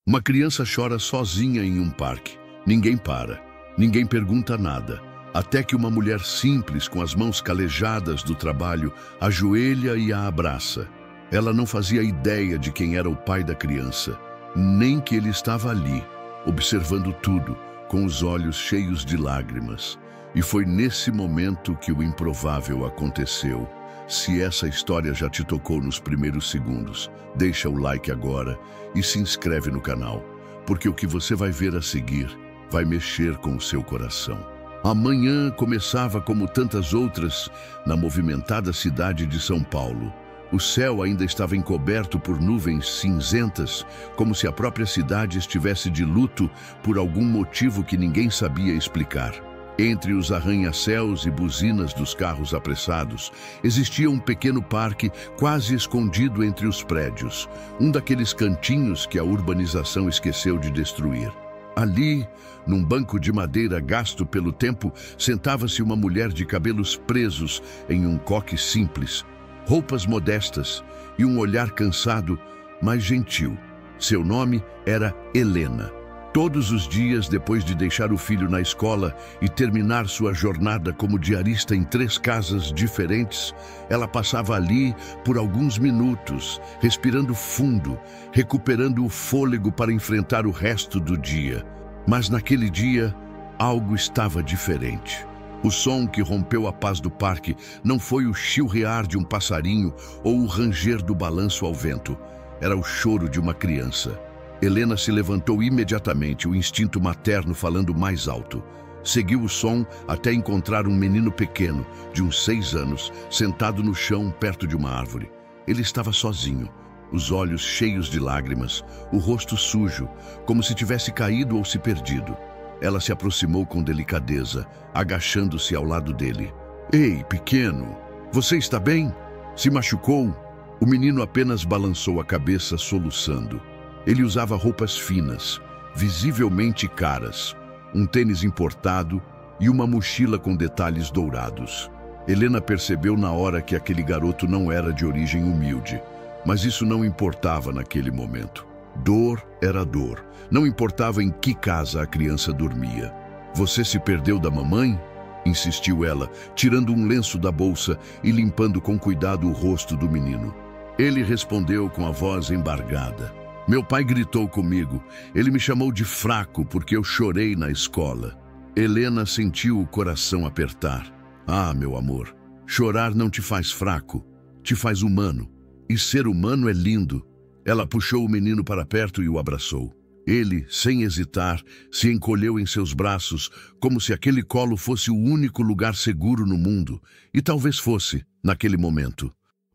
Uma criança chora sozinha em um parque. Ninguém para, ninguém pergunta nada, até que uma mulher simples, com as mãos calejadas do trabalho, ajoelha e a abraça. Ela não fazia ideia de quem era o pai da criança, nem que ele estava ali, observando tudo, com os olhos cheios de lágrimas. E foi nesse momento que o improvável aconteceu. Se essa história já te tocou nos primeiros segundos, deixa o like agora e se inscreve no canal, porque o que você vai ver a seguir vai mexer com o seu coração. Amanhã começava como tantas outras na movimentada cidade de São Paulo. O céu ainda estava encoberto por nuvens cinzentas, como se a própria cidade estivesse de luto por algum motivo que ninguém sabia explicar. Entre os arranha-céus e buzinas dos carros apressados, existia um pequeno parque quase escondido entre os prédios, um daqueles cantinhos que a urbanização esqueceu de destruir. Ali, num banco de madeira gasto pelo tempo, sentava-se uma mulher de cabelos presos em um coque simples, roupas modestas e um olhar cansado, mas gentil. Seu nome era Helena. Todos os dias, depois de deixar o filho na escola e terminar sua jornada como diarista em 3 casas diferentes, ela passava ali por alguns minutos, respirando fundo, recuperando o fôlego para enfrentar o resto do dia. Mas naquele dia, algo estava diferente. O som que rompeu a paz do parque não foi o chilrear de um passarinho ou o ranger do balanço ao vento. Era o choro de uma criança. Helena se levantou imediatamente, o instinto materno falando mais alto. Seguiu o som até encontrar um menino pequeno, de uns 6 anos, sentado no chão perto de uma árvore. Ele estava sozinho, os olhos cheios de lágrimas, o rosto sujo, como se tivesse caído ou se perdido. Ela se aproximou com delicadeza, agachando-se ao lado dele. "Ei, pequeno, você está bem? Se machucou?" O menino apenas balançou a cabeça, soluçando. Ele usava roupas finas, visivelmente caras, um tênis importado e uma mochila com detalhes dourados. Helena percebeu na hora que aquele garoto não era de origem humilde, mas isso não importava naquele momento. Dor era dor, não importava em que casa a criança dormia. "Você se perdeu da mamãe?" insistiu ela, tirando um lenço da bolsa e limpando com cuidado o rosto do menino. Ele respondeu com a voz embargada. "Meu pai gritou comigo. Ele me chamou de fraco porque eu chorei na escola." Helena sentiu o coração apertar. "Ah, meu amor, chorar não te faz fraco, te faz humano. E ser humano é lindo." Ela puxou o menino para perto e o abraçou. Ele, sem hesitar, se encolheu em seus braços, como se aquele colo fosse o único lugar seguro no mundo. E talvez fosse, naquele momento.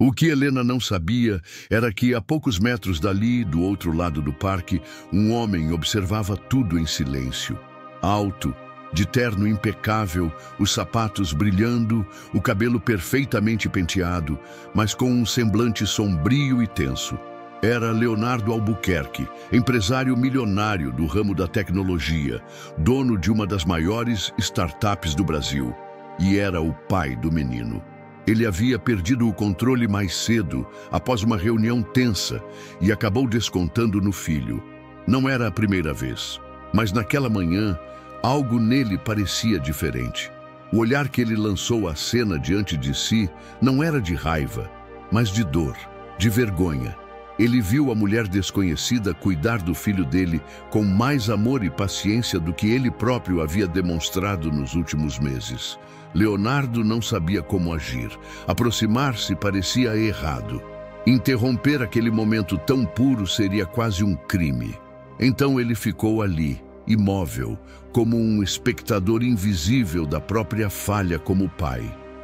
O que Helena não sabia era que, a poucos metros dali, do outro lado do parque, um homem observava tudo em silêncio. Alto, de terno impecável, os sapatos brilhando, o cabelo perfeitamente penteado, mas com um semblante sombrio e tenso. Era Leonardo Albuquerque, empresário milionário do ramo da tecnologia, dono de uma das maiores startups do Brasil, e era o pai do menino. Ele havia perdido o controle mais cedo, após uma reunião tensa, e acabou descontando no filho. Não era a primeira vez, mas naquela manhã, algo nele parecia diferente. O olhar que ele lançou à cena diante de si não era de raiva, mas de dor, de vergonha. Ele viu a mulher desconhecida cuidar do filho dele com mais amor e paciência do que ele próprio havia demonstrado nos últimos meses. Leonardo não sabia como agir. Aproximar-se parecia errado. Interromper aquele momento tão puro seria quase um crime. Então ele ficou ali, imóvel, como um espectador invisível da própria falha como pai.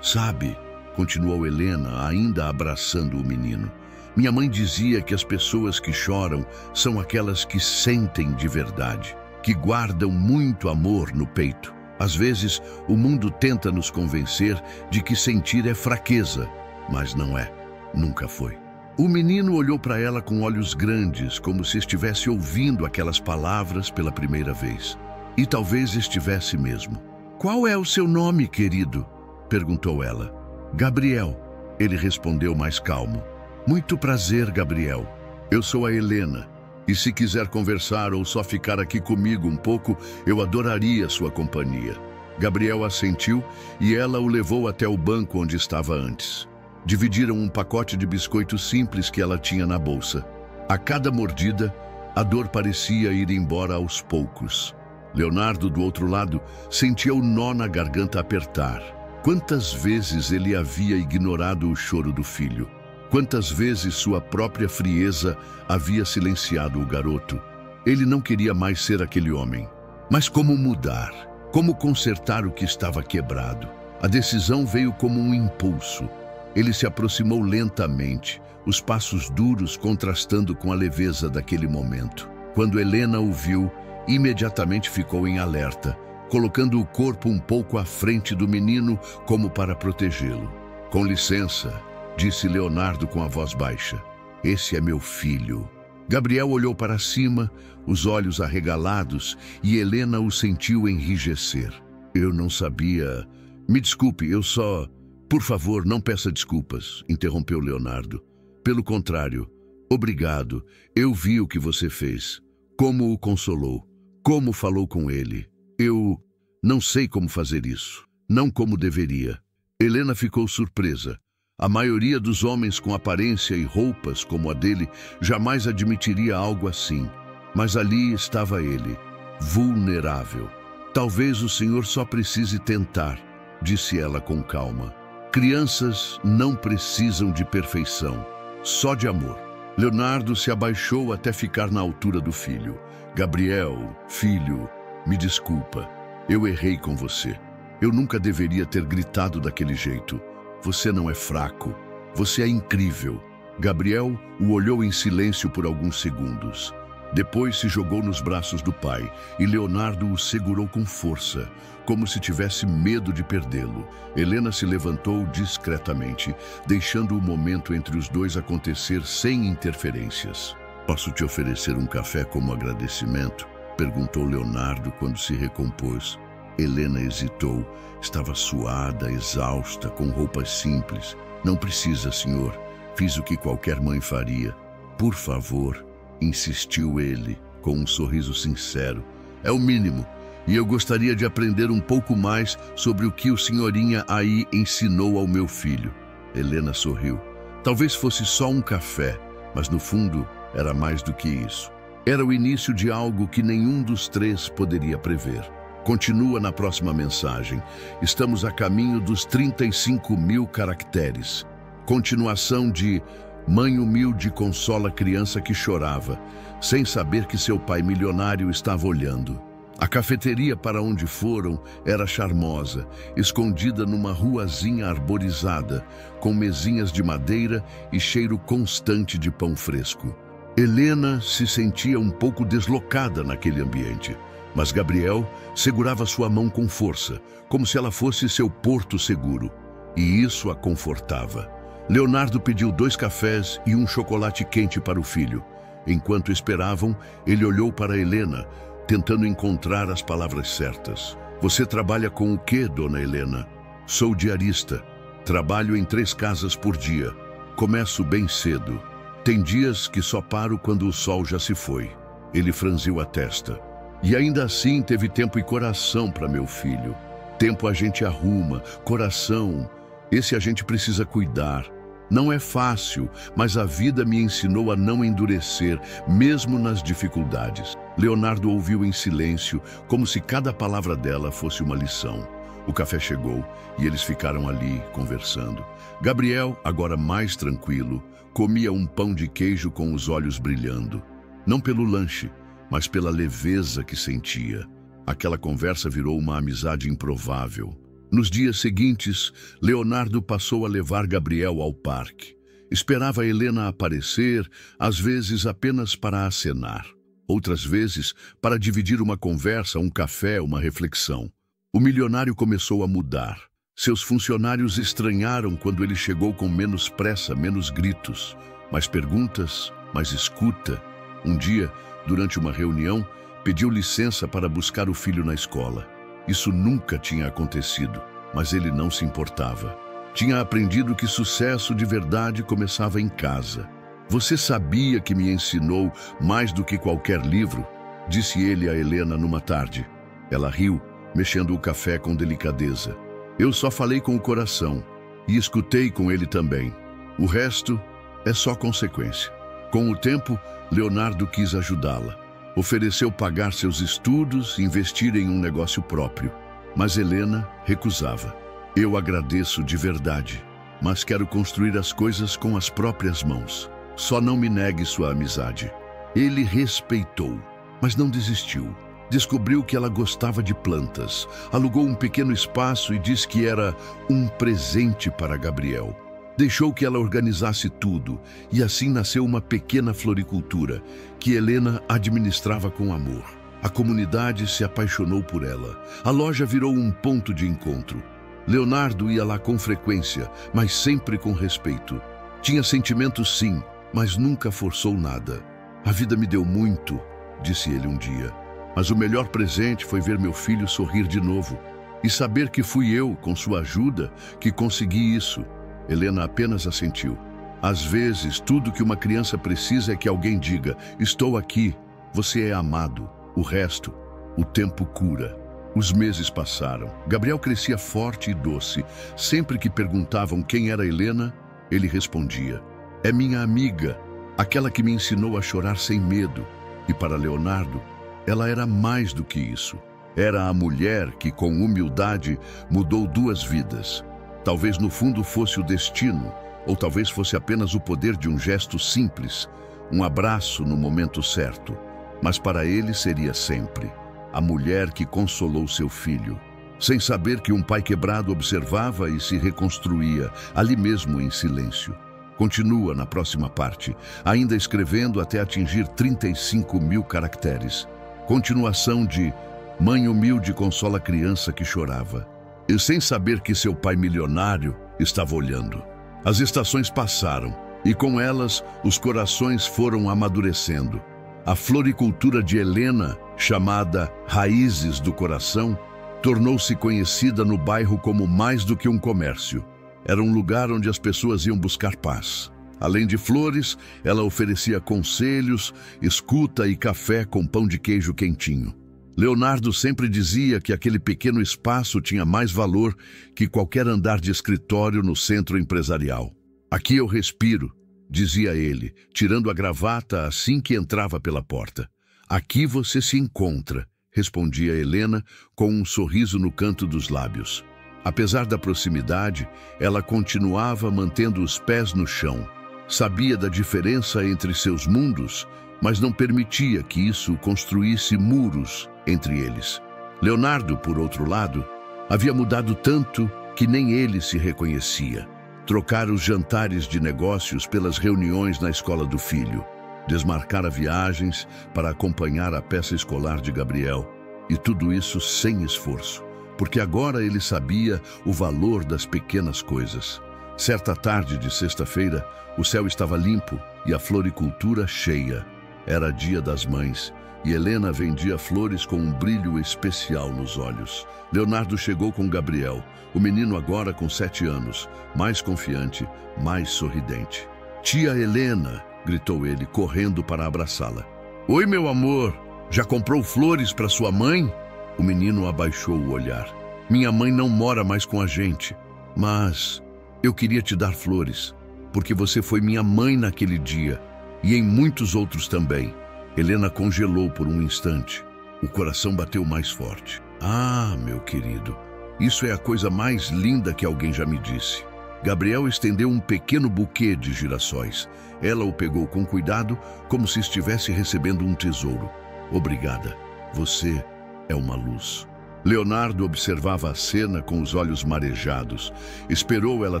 "Sabe", continuou Helena, ainda abraçando o menino, "minha mãe dizia que as pessoas que choram são aquelas que sentem de verdade, que guardam muito amor no peito. Às vezes, o mundo tenta nos convencer de que sentir é fraqueza, mas não é. Nunca foi." O menino olhou para ela com olhos grandes, como se estivesse ouvindo aquelas palavras pela primeira vez. E talvez estivesse mesmo. "Qual é o seu nome, querido?" perguntou ela. "Gabriel", ele respondeu mais calmo. "Muito prazer, Gabriel. Eu sou a Helena. E se quiser conversar ou só ficar aqui comigo um pouco, eu adoraria sua companhia. Gabriel assentiu e ela o levou até o banco onde estava antes. Dividiram um pacote de biscoitos simples que ela tinha na bolsa. A cada mordida, a dor parecia ir embora aos poucos. Leonardo, do outro lado, sentia o nó na garganta apertar. Quantas vezes ele havia ignorado o choro do filho? Quantas vezes sua própria frieza havia silenciado o garoto? Ele não queria mais ser aquele homem. Mas como mudar? Como consertar o que estava quebrado? A decisão veio como um impulso. Ele se aproximou lentamente, os passos duros contrastando com a leveza daquele momento. Quando Helena o viu, imediatamente ficou em alerta, colocando o corpo um pouco à frente do menino como para protegê-lo. "Com licença", disse Leonardo com a voz baixa. "Esse é meu filho." Gabriel olhou para cima, os olhos arregalados, e Helena o sentiu enrijecer. "Eu não sabia... Me desculpe, eu só... Por favor, não peça desculpas", interrompeu Leonardo. "Pelo contrário, obrigado. Eu vi o que você fez. Como o consolou. Como falou com ele. Eu não sei como fazer isso. Não como deveria." Helena ficou surpresa. A maioria dos homens com aparência e roupas como a dele jamais admitiria algo assim. Mas ali estava ele, vulnerável. "Talvez o senhor só precise tentar", disse ela com calma. "Crianças não precisam de perfeição, só de amor." Leonardo se abaixou até ficar na altura do filho. "Gabriel, filho, me desculpa. Eu errei com você. Eu nunca deveria ter gritado daquele jeito. Você não é fraco. Você é incrível." Gabriel o olhou em silêncio por alguns segundos. Depois se jogou nos braços do pai e Leonardo o segurou com força, como se tivesse medo de perdê-lo. Helena se levantou discretamente, deixando o momento entre os dois acontecer sem interferências. "Posso te oferecer um café como agradecimento?", perguntou Leonardo quando se recompôs. Helena hesitou. Estava suada, exausta, com roupas simples. "Não precisa, senhor. Fiz o que qualquer mãe faria." "Por favor", insistiu ele, com um sorriso sincero. "É o mínimo, e eu gostaria de aprender um pouco mais sobre o que o senhorinha aí ensinou ao meu filho." Helena sorriu. Talvez fosse só um café, mas no fundo era mais do que isso. Era o início de algo que nenhum dos três poderia prever. Continua na próxima mensagem. Estamos a caminho dos 35.000 caracteres. Continuação de Mãe humilde consola criança que chorava, sem saber que seu pai milionário estava olhando. A cafeteria para onde foram era charmosa, escondida numa ruazinha arborizada, com mesinhas de madeira e cheiro constante de pão fresco. Helena se sentia um pouco deslocada naquele ambiente, mas Gabriel segurava sua mão com força, como se ela fosse seu porto seguro, e isso a confortava. Leonardo pediu 2 cafés e um chocolate quente para o filho. Enquanto esperavam, ele olhou para Helena, tentando encontrar as palavras certas. "Você trabalha com o quê, dona Helena?" "Sou diarista. Trabalho em 3 casas por dia. Começo bem cedo. Tem dias que só paro quando o sol já se foi." Ele franziu a testa. "E ainda assim teve tempo e coração para meu filho. Tempo a gente arruma, coração, esse a gente precisa cuidar. Não é fácil, mas a vida me ensinou a não endurecer, mesmo nas dificuldades." Leonardo ouviu em silêncio, como se cada palavra dela fosse uma lição. O café chegou e eles ficaram ali, conversando. Gabriel, agora mais tranquilo, comia um pão de queijo com os olhos brilhando. Não pelo lanche, mas pela leveza que sentia. Aquela conversa virou uma amizade improvável. Nos dias seguintes, Leonardo passou a levar Gabriel ao parque. Esperava Helena aparecer, às vezes apenas para acenar. Outras vezes, para dividir uma conversa, um café, uma reflexão. O milionário começou a mudar. Seus funcionários estranharam quando ele chegou com menos pressa, menos gritos, mais perguntas, mais escuta. Um dia, durante uma reunião, pediu licença para buscar o filho na escola. Isso nunca tinha acontecido, mas ele não se importava. Tinha aprendido que sucesso de verdade começava em casa. Você sabia que me ensinou mais do que qualquer livro? Disse ele a Helena numa tarde. Ela riu, mexendo o café com delicadeza. Eu só falei com o coração e escutei com ele também. O resto é só consequência. Com o tempo, Leonardo quis ajudá-la. Ofereceu pagar seus estudos e investir em um negócio próprio. Mas Helena recusava. Eu agradeço de verdade, mas quero construir as coisas com as próprias mãos. Só não me negue sua amizade. Ele respeitou, mas não desistiu. Descobriu que ela gostava de plantas, alugou um pequeno espaço e disse que era um presente para Gabriel. Deixou que ela organizasse tudo e assim nasceu uma pequena floricultura que Helena administrava com amor. A comunidade se apaixonou por ela. A loja virou um ponto de encontro. Leonardo ia lá com frequência, mas sempre com respeito. Tinha sentimentos sim, mas nunca forçou nada. A vida me deu muito, disse ele um dia. Mas o melhor presente foi ver meu filho sorrir de novo e saber que fui eu, com sua ajuda, que consegui isso. Helena apenas assentiu. Às vezes, tudo que uma criança precisa é que alguém diga: estou aqui, você é amado. O resto, o tempo cura. Os meses passaram. Gabriel crescia forte e doce. Sempre que perguntavam quem era Helena, ele respondia: é minha amiga, aquela que me ensinou a chorar sem medo. E para Leonardo, ela era mais do que isso. Era a mulher que, com humildade, mudou 2 vidas. Talvez no fundo fosse o destino, ou talvez fosse apenas o poder de um gesto simples, um abraço no momento certo. Mas para ele seria sempre a mulher que consolou seu filho, sem saber que um pai quebrado observava e se reconstruía, ali mesmo em silêncio. Continua na próxima parte, ainda escrevendo até atingir 35.000 caracteres. Continuação de Mãe humilde consola a criança que chorava, e sem saber que seu pai milionário estava olhando. As estações passaram, e com elas os corações foram amadurecendo. A floricultura de Helena, chamada Raízes do Coração, tornou-se conhecida no bairro como mais do que um comércio. Era um lugar onde as pessoas iam buscar paz. Além de flores, ela oferecia conselhos, escuta e café com pão de queijo quentinho. Leonardo sempre dizia que aquele pequeno espaço tinha mais valor que qualquer andar de escritório no centro empresarial. Aqui eu respiro, dizia ele, tirando a gravata assim que entrava pela porta. Aqui você se encontra, respondia Helena com um sorriso no canto dos lábios. Apesar da proximidade, ela continuava mantendo os pés no chão. Sabia da diferença entre seus mundos, mas não permitia que isso construísse muros entre eles. Leonardo, por outro lado, havia mudado tanto que nem ele se reconhecia. Trocara os jantares de negócios pelas reuniões na escola do filho. Desmarcara viagens para acompanhar a peça escolar de Gabriel. E tudo isso sem esforço, porque agora ele sabia o valor das pequenas coisas. Certa tarde de sexta-feira, o céu estava limpo e a floricultura cheia. Era dia das mães e Helena vendia flores com um brilho especial nos olhos. Leonardo chegou com Gabriel, o menino agora com 7 anos, mais confiante, mais sorridente. Tia Helena, gritou ele, correndo para abraçá-la. Oi, meu amor, já comprou flores para sua mãe? O menino abaixou o olhar. Minha mãe não mora mais com a gente, mas eu queria te dar flores, porque você foi minha mãe naquele dia e em muitos outros também. Helena congelou por um instante. O coração bateu mais forte. Ah, meu querido, isso é a coisa mais linda que alguém já me disse. Gabriel estendeu um pequeno buquê de girassóis. Ela o pegou com cuidado, como se estivesse recebendo um tesouro. Obrigada, você é uma luz. Leonardo observava a cena com os olhos marejados. Esperou ela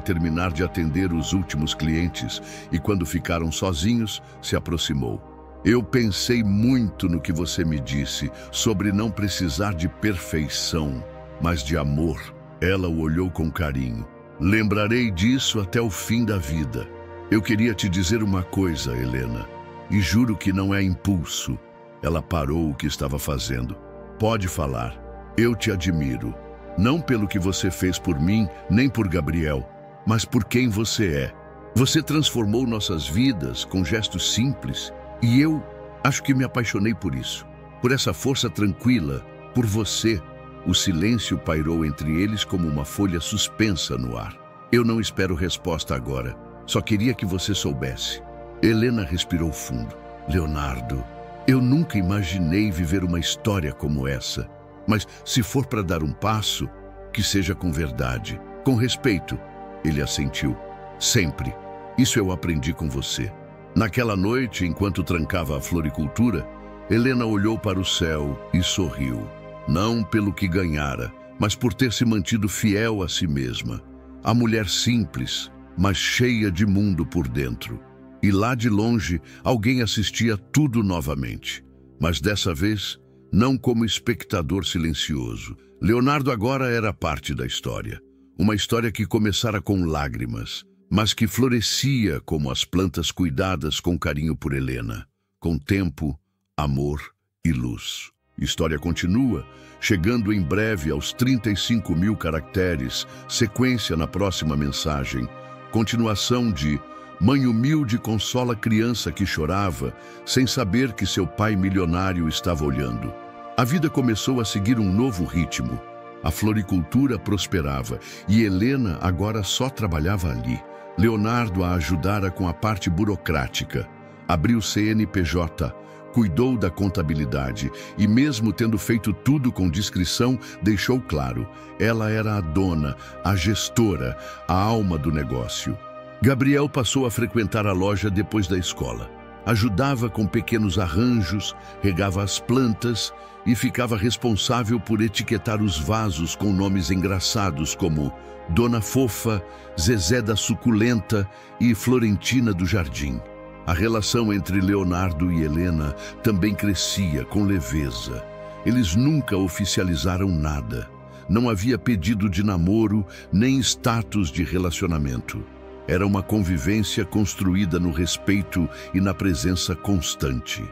terminar de atender os últimos clientes e, quando ficaram sozinhos, se aproximou. Eu pensei muito no que você me disse sobre não precisar de perfeição, mas de amor. Ela o olhou com carinho. Lembrarei disso até o fim da vida. Eu queria te dizer uma coisa, Helena, e juro que não é impulso. Ela parou o que estava fazendo. Pode falar. Eu te admiro, não pelo que você fez por mim, nem por Gabriel, mas por quem você é. Você transformou nossas vidas com gestos simples e eu acho que me apaixonei por isso. Por essa força tranquila, por você. O silêncio pairou entre eles como uma folha suspensa no ar. Eu não espero resposta agora. Só queria que você soubesse. Helena respirou fundo. Leonardo, eu nunca imaginei viver uma história como essa. Mas se for para dar um passo, que seja com verdade, com respeito. Ele assentiu. Sempre. Isso eu aprendi com você. Naquela noite, enquanto trancava a floricultura, Helena olhou para o céu e sorriu. Não pelo que ganhara, mas por ter se mantido fiel a si mesma. A mulher simples, mas cheia de mundo por dentro. E lá de longe, alguém assistia tudo novamente. Mas dessa vez, não como espectador silencioso. Leonardo agora era parte da história. Uma história que começara com lágrimas, mas que florescia como as plantas cuidadas com carinho por Helena, com tempo, amor e luz. História continua, chegando em breve aos 35.000 caracteres, sequência na próxima mensagem, continuação de Mãe humilde consola criança que chorava, sem saber que seu pai milionário estava olhando. A vida começou a seguir um novo ritmo. A floricultura prosperava e Helena agora só trabalhava ali. Leonardo a ajudara com a parte burocrática. Abriu CNPJ, cuidou da contabilidade e, mesmo tendo feito tudo com discrição, deixou claro, ela era a dona, a gestora, a alma do negócio. Gabriel passou a frequentar a loja depois da escola. Ajudava com pequenos arranjos, regava as plantas e ficava responsável por etiquetar os vasos com nomes engraçados como Dona Fofa, Zezé da Suculenta e Florentina do Jardim. A relação entre Leonardo e Helena também crescia com leveza. Eles nunca oficializaram nada. Não havia pedido de namoro nem status de relacionamento. Era uma convivência construída no respeito e na presença constante.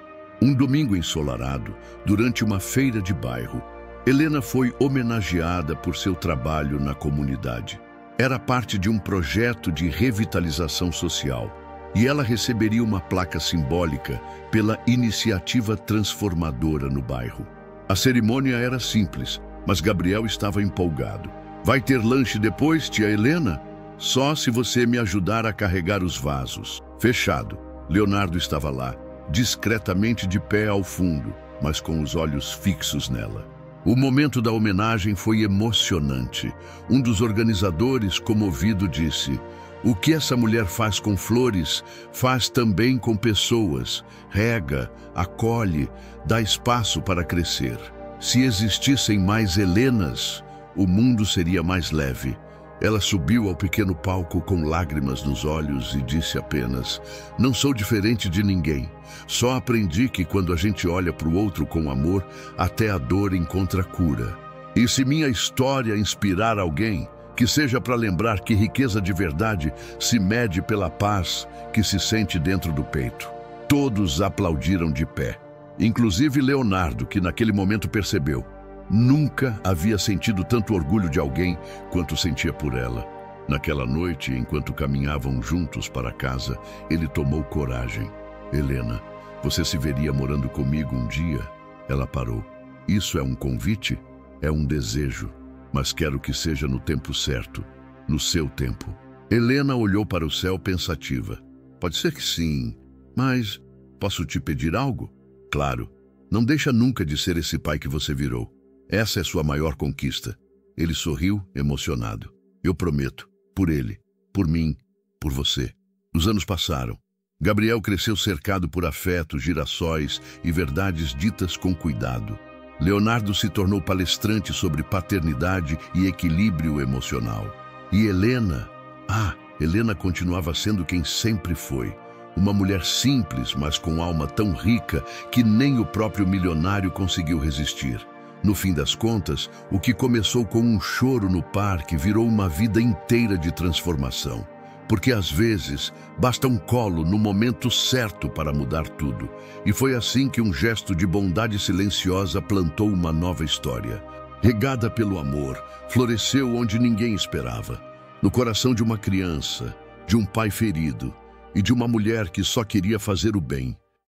Um domingo ensolarado, durante uma feira de bairro, Helena foi homenageada por seu trabalho na comunidade. Era parte de um projeto de revitalização social e ela receberia uma placa simbólica pela iniciativa transformadora no bairro. A cerimônia era simples, mas Gabriel estava empolgado. Vai ter lanche depois, tia Helena? Só se você me ajudar a carregar os vasos. Fechado. Leonardo estava lá, discretamente de pé ao fundo, mas com os olhos fixos nela. O momento da homenagem foi emocionante. Um dos organizadores, comovido, disse: "O que essa mulher faz com flores, faz também com pessoas. Rega, acolhe, dá espaço para crescer. Se existissem mais Helenas, o mundo seria mais leve." Ela subiu ao pequeno palco com lágrimas nos olhos e disse apenas: "Não sou diferente de ninguém. Só aprendi que quando a gente olha para o outro com amor, até a dor encontra cura. E se minha história inspirar alguém, que seja para lembrar que riqueza de verdade se mede pela paz que se sente dentro do peito." Todos aplaudiram de pé, inclusive Leonardo, que naquele momento percebeu. Nunca havia sentido tanto orgulho de alguém quanto sentia por ela. Naquela noite, enquanto caminhavam juntos para casa, ele tomou coragem. "Helena, você se veria morando comigo um dia?" Ela parou. "Isso é um convite? É um desejo, mas quero que seja no tempo certo, no seu tempo." Helena olhou para o céu pensativa. "Pode ser que sim, mas posso te pedir algo?" "Claro. Não deixa nunca de ser esse pai que você virou. Essa é sua maior conquista." Ele sorriu, emocionado. "Eu prometo. Por ele, por mim, por você." Os anos passaram. Gabriel cresceu cercado por afeto, girassóis e verdades ditas com cuidado. Leonardo se tornou palestrante sobre paternidade e equilíbrio emocional. E Helena? Helena continuava sendo quem sempre foi. Uma mulher simples, mas com alma tão rica que nem o próprio milionário conseguiu resistir. No fim das contas, o que começou com um choro no parque virou uma vida inteira de transformação. Porque às vezes basta um colo no momento certo para mudar tudo. E foi assim que um gesto de bondade silenciosa plantou uma nova história. Regada pelo amor, floresceu onde ninguém esperava. No coração de uma criança, de um pai ferido e de uma mulher que só queria fazer o bem.